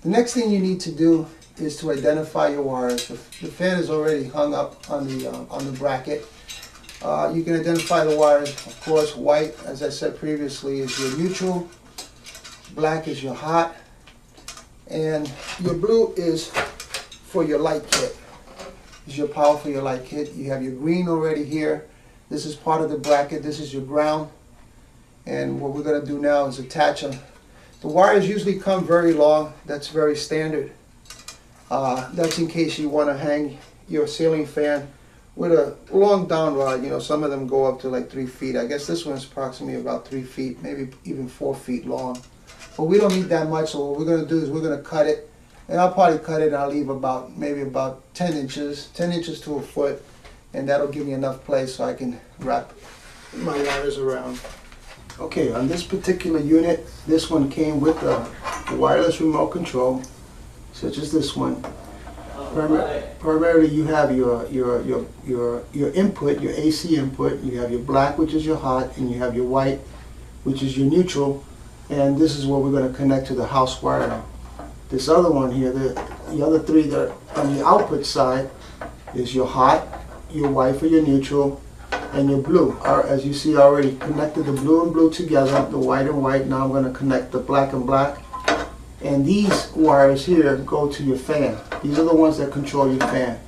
The next thing you need to do is to identify your wires. The fan is already hung up on the bracket. You can identify the wires. Of course, white, as I said previously, is your neutral. Black is your hot. And your blue is for your light kit. This is your power for your light kit. You have your green already here. This is part of the bracket. This is your ground. And what we're going to do now is attach them. The wires usually come very long. That's very standard. That's in case you want to hang your ceiling fan with a long down rod. You know, some of them go up to like 3 feet. I guess this one's approximately about 3 feet, maybe even 4 feet long. But we don't need that much, so what we're going to do is we're going to cut it. And I'll probably cut it and I'll leave maybe about 10 inches to a foot. And that'll give me enough place so I can wrap my wires around. Okay, on this particular unit, this one came with a wireless remote control, such as this one. Primarily, you have your input, your AC input. You have your black, which is your hot, and you have your white, which is your neutral. And this is what we're going to connect to the house wiring. This other one here, the other three that are on the output side, is your hot, your white for your neutral, and your blue. As you see, I already connected the blue and blue together, the white and white. Now I'm going to connect the black and black. And these wires here go to your fan. These are the ones that control your fan.